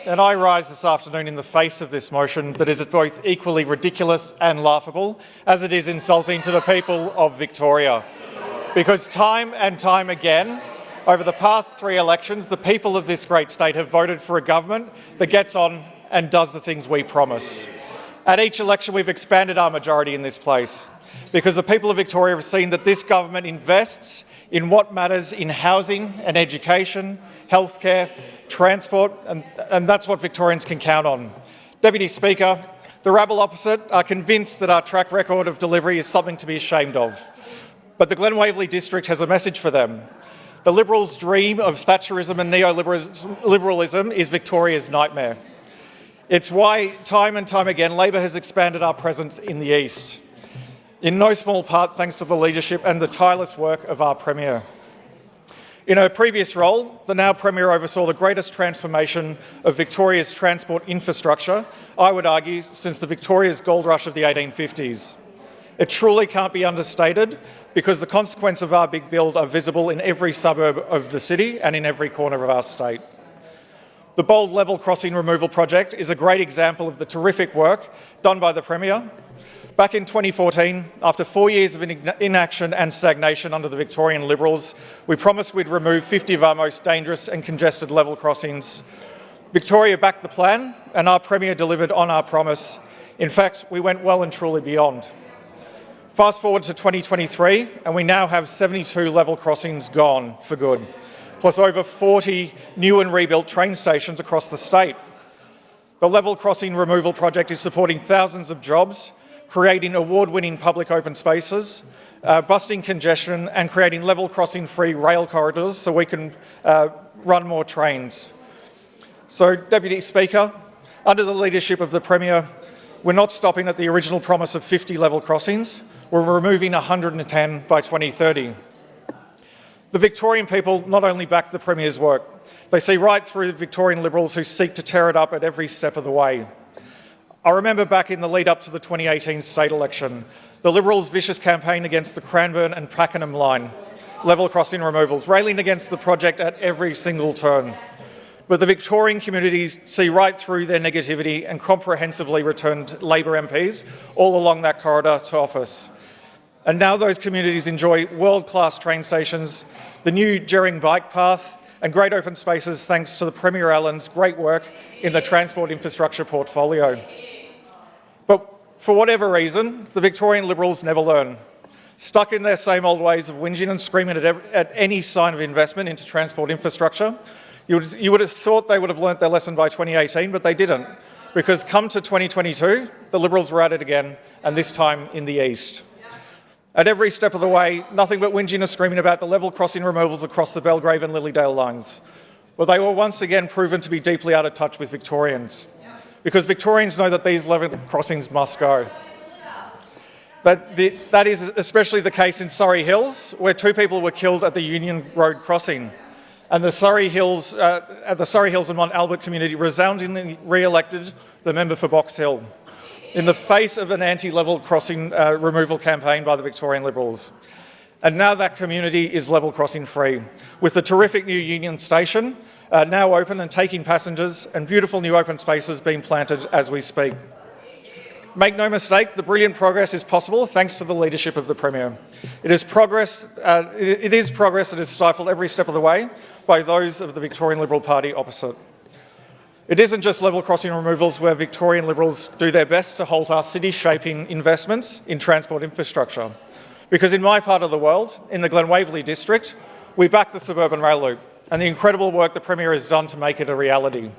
and I rise this afternoon in the face of this motion that is both equally ridiculous and laughable as it is insulting to the people of Victoria. Because time and time again, over the past 3 elections, the people of this great state have voted for a government that gets on and does the things we promise. At each election, we've expanded our majority in this place because the people of Victoria have seen that this government invests in what matters in housing and education, healthcare, transport, and that's what Victorians can count on. Deputy Speaker, the rabble opposite are convinced that our track record of delivery is something to be ashamed of. But the Glen Waverley district has a message for them. The Liberals' dream of Thatcherism and neoliberalism is Victoria's nightmare. It's why, time and time again, Labor has expanded our presence in the east, in no small part thanks to the leadership and the tireless work of our Premier. In her previous role, the now Premier oversaw the greatest transformation of Victoria's transport infrastructure, I would argue, since the Victoria's gold rush of the 1850s. It truly can't be understated because the consequences of our big build are visible in every suburb of the city and in every corner of our state. The bold level crossing removal project is a great example of the terrific work done by the Premier. Back in 2014, after 4 years of inaction and stagnation under the Victorian Liberals, we promised we'd remove 50 of our most dangerous and congested level crossings. Victoria backed the plan and our Premier delivered on our promise. In fact, we went well and truly beyond. Fast forward to 2023 and we now have 72 level crossings gone for good, plus over 40 new and rebuilt train stations across the state. The level crossing removal project is supporting thousands of jobs, creating award-winning public open spaces, busting congestion and creating level crossing-free rail corridors so we can run more trains. So, Deputy Speaker, under the leadership of the Premier, we're not stopping at the original promise of 50 level crossings, we're removing 110 by 2030. The Victorian people not only back the Premier's work, they see right through the Victorian Liberals who seek to tear it up at every step of the way. I remember back in the lead up to the 2018 state election, the Liberals' vicious campaign against the Cranbourne and Pakenham line, level crossing removals, railing against the project at every single turn. But the Victorian communities see right through their negativity and comprehensively returned Labor MPs all along that corridor to office. And now those communities enjoy world-class train stations, the new Gerring bike path and great open spaces thanks to the Premier Allan's great work in the transport infrastructure portfolio. But for whatever reason, the Victorian Liberals never learn. Stuck in their same old ways of whinging and screaming at any sign of investment into transport infrastructure, you would have thought they would have learnt their lesson by 2018, but they didn't. Because come to 2022, the Liberals were at it again, and this time in the east. At every step of the way, nothing but whinging and screaming about the level crossing removals across the Belgrave and Lilydale lines. Well, they were once again proven to be deeply out of touch with Victorians, because Victorians know that these level crossings must go. That is especially the case in Surrey Hills, where 2 people were killed at the Union Road crossing, and the Surrey Hills and Mont Albert community resoundingly re-elected the member for Box Hill in the face of an anti-level crossing removal campaign by the Victorian Liberals. And now that community is level crossing free, with the terrific new Union Station now open and taking passengers and beautiful new open spaces being planted as we speak. Make no mistake, the brilliant progress is possible thanks to the leadership of the Premier. It is progress that is stifled every step of the way by those of the Victorian Liberal Party opposite. It isn't just level crossing removals where Victorian Liberals do their best to halt our city-shaping investments in transport infrastructure. Because in my part of the world, in the Glen Waverley district, we back the suburban rail loop and the incredible work the Premier has done to make it a reality.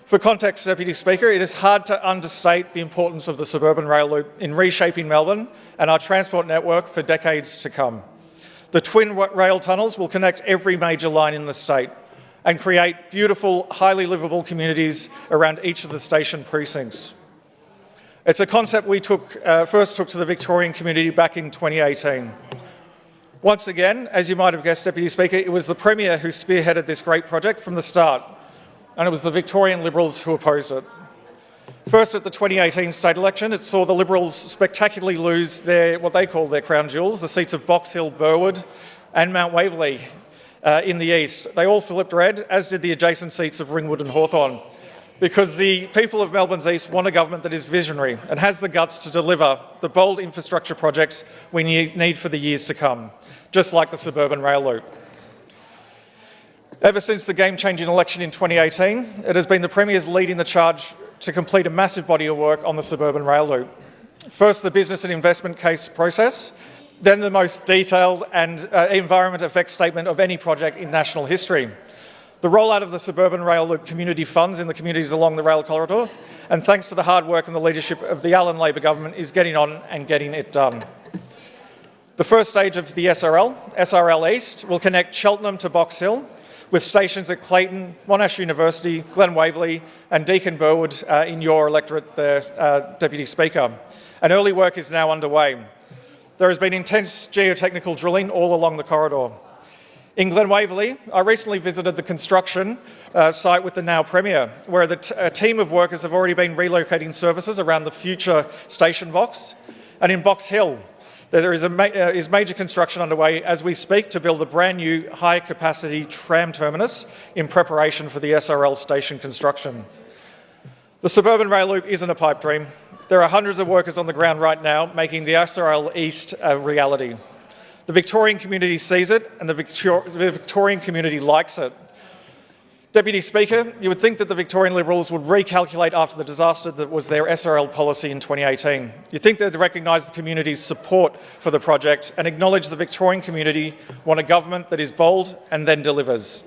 For context, Deputy Speaker, it is hard to understate the importance of the suburban rail loop in reshaping Melbourne and our transport network for decades to come. The twin rail tunnels will connect every major line in the state and create beautiful, highly livable communities around each of the station precincts. It's a concept we first took to the Victorian community back in 2018. Once again, as you might have guessed, Deputy Speaker, it was the Premier who spearheaded this great project from the start, and it was the Victorian Liberals who opposed it. First, at the 2018 state election, it saw the Liberals spectacularly lose what they call their crown jewels, the seats of Box Hill, Burwood and Mount Waverley in the east. They all flipped red, as did the adjacent seats of Ringwood and Hawthorn. because the people of Melbourne's East want a government that is visionary and has the guts to deliver the bold infrastructure projects we need for the years to come, just like the suburban rail loop. Ever since the game-changing election in 2018, it has been the Premier's leading the charge to complete a massive body of work on the suburban rail loop. First, the business and investment case process, then the most detailed and environment effects statement of any project in national history. The rollout of the suburban rail loop community funds in the communities along the rail corridor, and thanks to the hard work and the leadership of the Allan Labor Government, is getting on and getting it done. The first stage of the SRL East, will connect Cheltenham to Box Hill, with stations at Clayton, Monash University, Glen Waverley and Deakin Burwood in your electorate there, Deputy Speaker. And early work is now underway. There has been intense geotechnical drilling all along the corridor. In Glen Waverley, I recently visited the construction site with the now Premier, where a team of workers have already been relocating services around the future station box. And in Box Hill, there is major construction underway as we speak to build a brand new high-capacity tram terminus in preparation for the SRL station construction. The suburban rail loop isn't a pipe dream. There are hundreds of workers on the ground right now making the SRL East a reality. The Victorian community sees it and the Victorian community likes it. Deputy Speaker, you would think that the Victorian Liberals would recalculate after the disaster that was their SRL policy in 2018. You'd think they'd recognise the community's support for the project and acknowledge the Victorian community want a government that is bold and then delivers.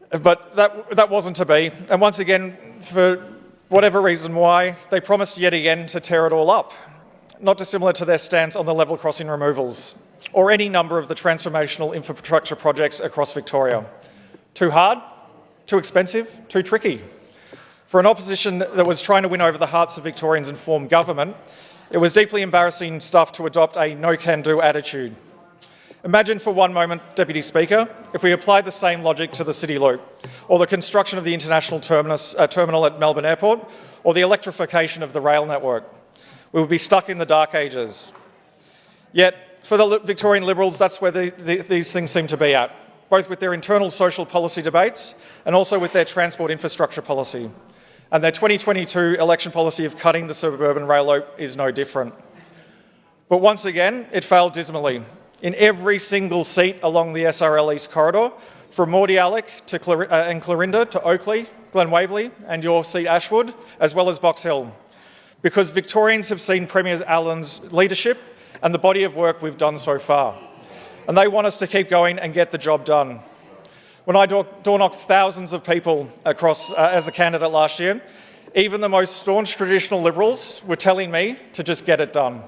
But that wasn't to be. And once again, for whatever reason why, they promised yet again to tear it all up, not dissimilar to their stance on the level crossing removals or any number of the transformational infrastructure projects across Victoria. Too hard, too expensive, too tricky. For an opposition that was trying to win over the hearts of Victorians and form government, it was deeply embarrassing stuff to adopt a no-can-do attitude. Imagine for one moment, Deputy Speaker, if we applied the same logic to the City Loop, or the construction of the international terminal at Melbourne Airport, or the electrification of the rail network. We would be stuck in the dark ages. Yet, for the Victorian Liberals, that's where these things seem to be at, both with their internal social policy debates and also with their transport infrastructure policy. And their 2022 election policy of cutting the suburban rail loop is no different. But once again, it failed dismally. In every single seat along the SRL East corridor, from Mordialloc and Clarinda to Oakley, Glen Waverley and your seat Ashwood, as well as Box Hill. Because Victorians have seen Premier Allan's leadership and the body of work we've done so far. And they want us to keep going and get the job done. When I door-knocked thousands of people across as a candidate last year, even the most staunch traditional Liberals were telling me to just get it done.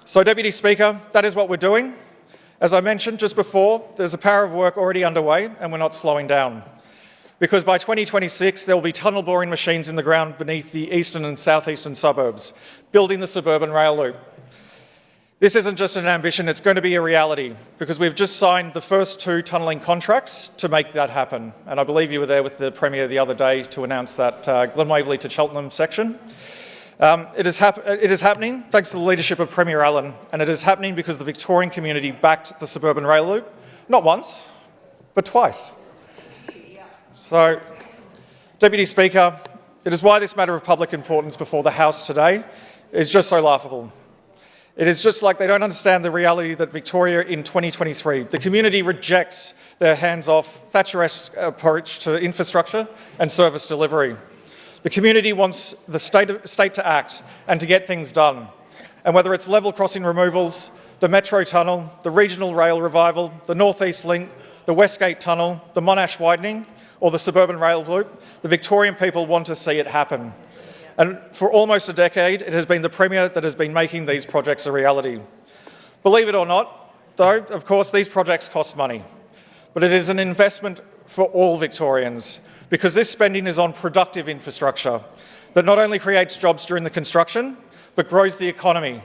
So, Deputy Speaker, that is what we're doing. As I mentioned just before, there's a power of work already underway and we're not slowing down. Because by 2026, there will be tunnel boring machines in the ground beneath the eastern and southeastern suburbs, building the suburban rail loop. This isn't just an ambition, it's going to be a reality, because we've just signed the first 2 tunnelling contracts to make that happen. And I believe you were there with the Premier the other day to announce that Glen Waverley to Cheltenham section. It is happening thanks to the leadership of Premier Allan, and it is happening because the Victorian community backed the suburban rail loop, not once, but twice. So, Deputy Speaker, it is why this matter of public importance before the House today is just so laughable. It is just like they don't understand the reality that Victoria in 2023, the community rejects their hands-off, Thatcherist approach to infrastructure and service delivery. The community wants the state to act and to get things done. And whether it's level crossing removals, the Metro Tunnel, the Regional Rail Revival, the North East Link, the Westgate Tunnel, the Monash Widening, or the Suburban Rail Loop, the Victorian people want to see it happen. And for almost a decade, it has been the Premier that has been making these projects a reality. Believe it or not, though, of course, these projects cost money. But it is an investment for all Victorians, because this spending is on productive infrastructure that not only creates jobs during the construction, but grows the economy.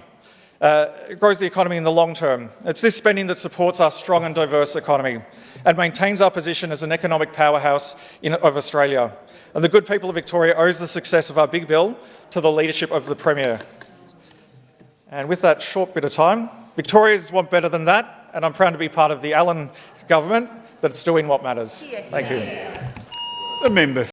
It grows the economy in the long term. It's this spending that supports our strong and diverse economy and maintains our position as an economic powerhouse of Australia. And the good people of Victoria owes the success of our big bill to the leadership of the Premier. And with that short bit of time, Victorians want better than that, and I'm proud to be part of the Allan government that's doing what matters. Thank you. The member.